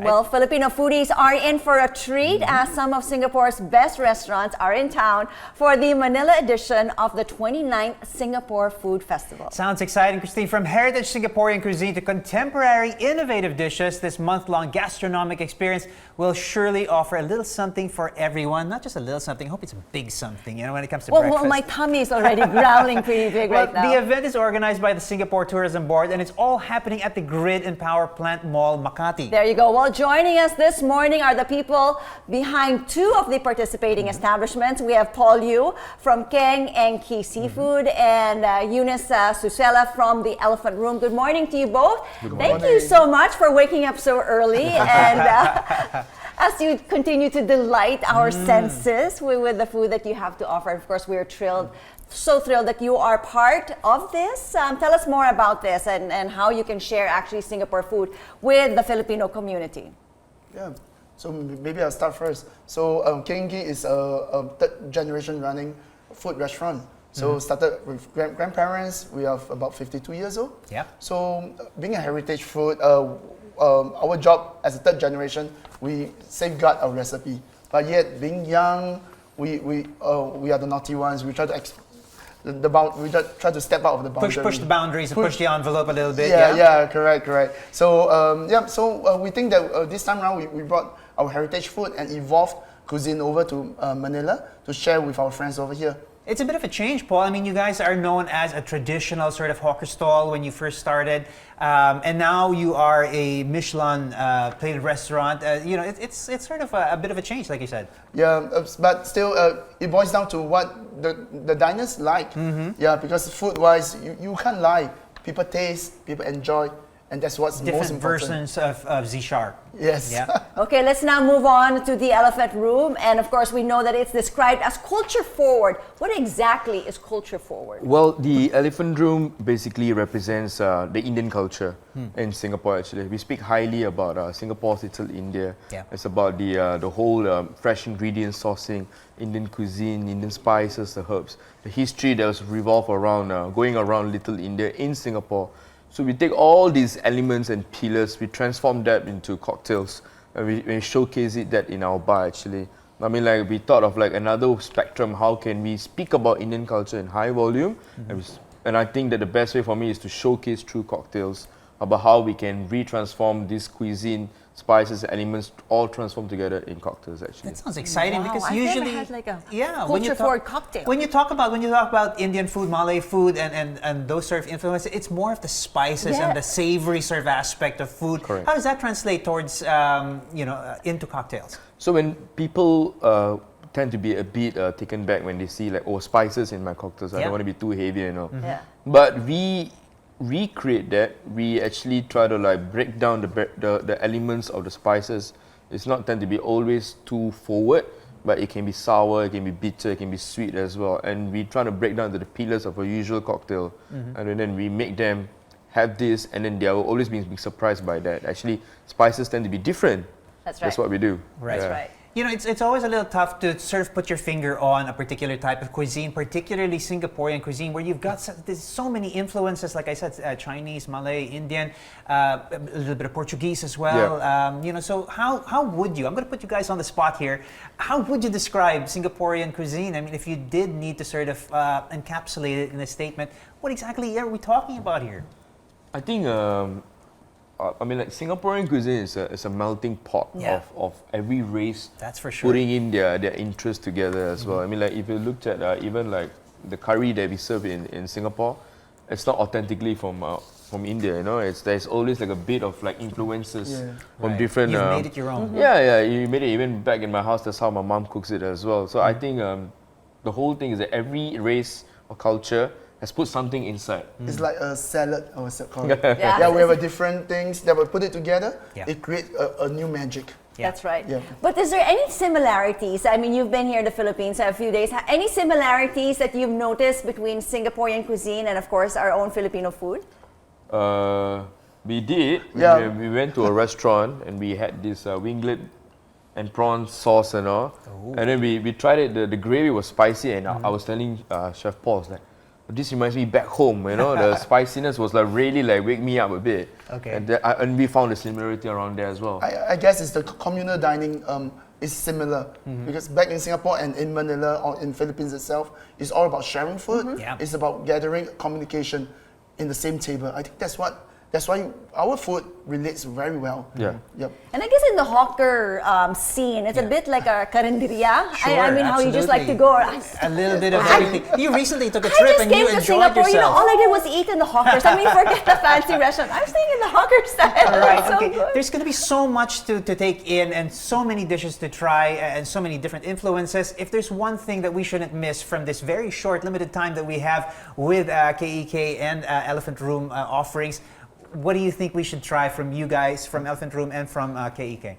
right? Well, Filipino foodies are in for a treat as some of Singapore's best restaurants are in town for the Manila edition of the 29th Singapore Food Festival. Sounds exciting, Christine. From heritage Singaporean cuisine to contemporary innovative dishes, this month-long gastronomic experience will surely offer a little something for everyone. Not just a little something, I hope it's a big something, when it comes to breakfast. Well, my tummy is already growling pretty big right now. The event is organized by the Singapore Tourism Board and it's all happening at the Grid and Power Plant Mall, Makati. There you go. Well, joining us this morning are the people behind two of the participating establishments. We have Paul Liew from Keng and Key Seafood and Yugnes Susela from the Elephant Room. Good morning to you both. Thank you so much for waking up so early and as you continue to delight our senses with the food that you have to offer. Of course, we're so thrilled that you are part of this. Tell us more about this and how you can share actually Singapore food with the Filipino community. Yeah, so maybe I'll start first. So Keng is a third generation running food restaurant. So started with grandparents. We are about 52 years old. Yeah. So being a heritage food, our job as a third generation, we safeguard our recipe. But yet being young, we are the naughty ones. We try to we try to step out of the boundary. Push the boundaries, push the envelope a little bit. Yeah, correct. So we think that this time around we brought our heritage food and evolved cuisine over to Manila to share with our friends over here. It's a bit of a change, Paul. I mean, you guys are known as a traditional sort of hawker stall when you first started, and now you are a Michelin plated restaurant. It's sort of a bit of a change, like you said. Yeah, but still, it boils down to what the diners like. Yeah, because food-wise, you can't lie. People taste, people enjoy, and that's what's most important. Different versions of Zishar. Yes. Yeah. Okay, let's now move on to the Elephant Room. And of course, we know that it's described as culture forward. What exactly is culture forward? Well, the Elephant Room basically represents the Indian culture in Singapore, actually. We speak highly about Singapore's Little India. Yeah. It's about the whole fresh ingredient sourcing, Indian cuisine, Indian spices, the herbs, the history that was revolved around, going around Little India in Singapore. So we take all these elements and pillars, we transform that into cocktails, and we showcase that in our bar actually. I mean, like we thought of like another spectrum, how can we speak about Indian culture in high volume? And I think that the best way for me is to showcase through cocktails about how we can retransform this cuisine, spices, elements, all transform together in cocktails actually. That sounds exciting because I've usually never had like a when you culture forward cocktail. When you talk about Indian food, Malay food, and those sort of influences, it's more of the spices and the savory sort of aspect of food. Correct. How does that translate towards into cocktails? So when people tend to be a bit taken back when they see like, spices in my cocktails, I don't want to be too heavy, Yeah. But we recreate that. We actually try to like break down the elements of the spices. It's not tend to be always too forward, but it can be sour, it can be bitter, it can be sweet as well. And we try to break down the pillars of a usual cocktail, and then we make them have this, and then they are always being surprised by that. Actually, spices tend to be different. That's right. That's what we do. Right. That's right. It's always a little tough to sort of put your finger on a particular type of cuisine, particularly Singaporean cuisine, where you've got there's so many influences, like I said, Chinese, Malay, Indian, a little bit of Portuguese as well. Yeah. So how would you, I'm going to put you guys on the spot here, how would you describe Singaporean cuisine? I mean, if you did need to sort of encapsulate it in a statement, what exactly are we talking about here? I think like Singaporean cuisine is a melting pot of every race. That's for sure. Putting in their interest together as well. I mean, like if you looked at even like the curry that we serve in Singapore, it's not authentically from India. There's always like a bit of like influences from different. You've made it your own. Yeah, you made it even back in my house. That's how my mom cooks it as well. So I think the whole thing is that every race or culture has put something inside. It's like a salad, I would call it. Yeah. We have different things that we put it together. Yeah. It creates a new magic. Yeah. That's right. Yeah. But is there any similarities? I mean, you've been here in the Philippines a few days. Any similarities that you've noticed between Singaporean cuisine and, of course, our own Filipino food? We did. Yeah. We went to a restaurant and we had this winglet and prawn sauce and all. And then we tried it. The gravy was spicy, and I was telling Chef Paul, like, this reminds me back home, you know, the spiciness was like really like wake me up a bit. Okay. And we found the similarity around there as well. I guess it's the communal dining is similar because back in Singapore and in Manila or in Philippines itself, it's all about sharing food. Yeah. It's about gathering communication in the same table. I think that's why our food relates very well. Yeah. Yep. And I guess in the hawker scene, it's a bit like a karinderya. Sure, I mean, how you just like to absolutely. go. A little bit of everything. You recently took a I trip just and came you to enjoyed Singapore. You know, yourself. all I did was eat in the hawkers. I mean, forget the fancy restaurant. I'm staying in the hawker style. All right, It's so okay. good. There's going to be so much to take in and so many dishes to try and so many different influences. If there's one thing that we shouldn't miss from this very short, limited time that we have with KEK and Elephant Room offerings, what do you think we should try from you guys, from Elephant Room and from KEK?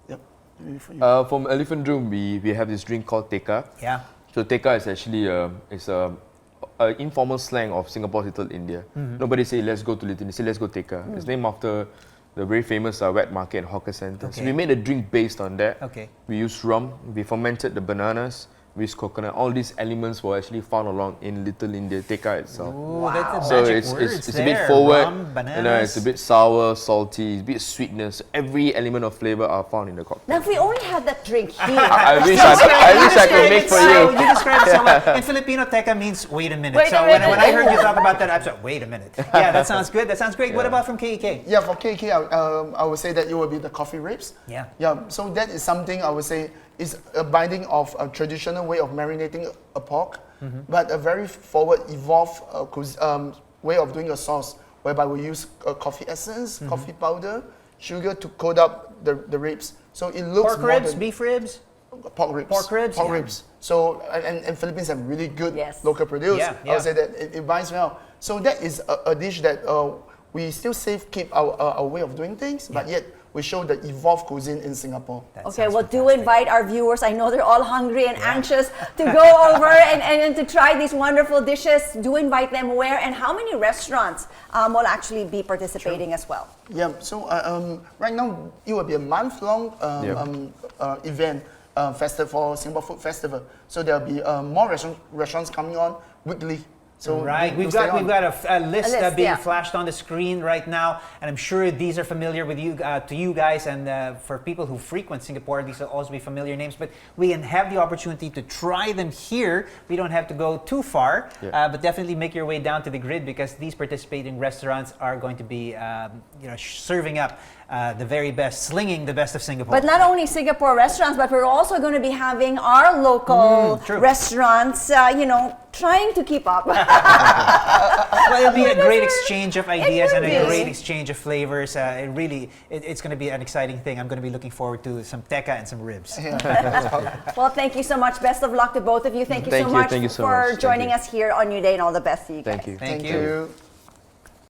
Yep. Maybe for you. From Elephant Room, we have this drink called teka. Yeah. So teka is actually an informal slang of Singapore's Little India. Nobody say let's go to Little India, say let's go teka. It's named after the very famous wet market and hawker center. So Okay. we made a drink based on that. Okay. We used rum, we fermented the bananas, we used coconut. All these elements were actually found along in Little India, teka itself. Ooh, that's a So magic it's words a bit there. forward, Rum, bananas. you know, it's a bit sour, salty, a bit sweetness. Every element of flavor are found in the cocktail. Now, if we only had that drink here. I wish I could make for So you. you described it so well. In Filipino, teka means wait a minute. Wait So a when minute. I heard you talk about that, I was like, wait a minute. Yeah, that sounds good. That sounds great. What about from KEK? Yeah, for KK, I would say that it will be the coffee ribs. Yeah. Yeah, so that is something I would say is a binding of a traditional way of marinating a pork, but a very forward, evolved way of doing a sauce, whereby we use coffee essence, coffee powder, sugar to coat up the ribs. So it looks Pork ribs, modern. beef ribs? Pork ribs. Pork ribs, Pork yeah. ribs. So, and Philippines have really good Yes. local produce. Yeah, I would say that it binds well. So that is a dish that we still keep our way of doing things, but yet we show the evolved cuisine in Singapore. That Okay, sounds well, do fantastic. invite our viewers. I know they're all hungry and anxious to go over and to try these wonderful dishes. Do invite them where and how many restaurants will actually be participating as well? Yeah, so right now it will be a month-long event, for Singapore Food Festival. So there'll be more restaurants coming on weekly. So Right, do we've stay got on. a list, list, being yeah. flashed on the screen right now, and I'm sure these are familiar with you to you guys, and for people who frequent Singapore, these will also be familiar names. But we can have the opportunity to try them here. We don't have to go too far, but definitely make your way down to the grid because these participating restaurants are going to be, serving up the very best, slinging the best of Singapore. But not only Singapore restaurants, but we're also going to be having our local true. restaurants, trying to keep up. Well, it'll be a great exchange of ideas will and a be. great exchange of flavors. It's going to be an exciting thing. I'm going to be looking forward to some teka and some ribs. Well, thank you so much. Best of luck to both of you. Thank you so Thank you. much Thank you so for much. Thank joining you. us here on Your Day, and all the best to you guys. Thank you. Thank Thank you. you.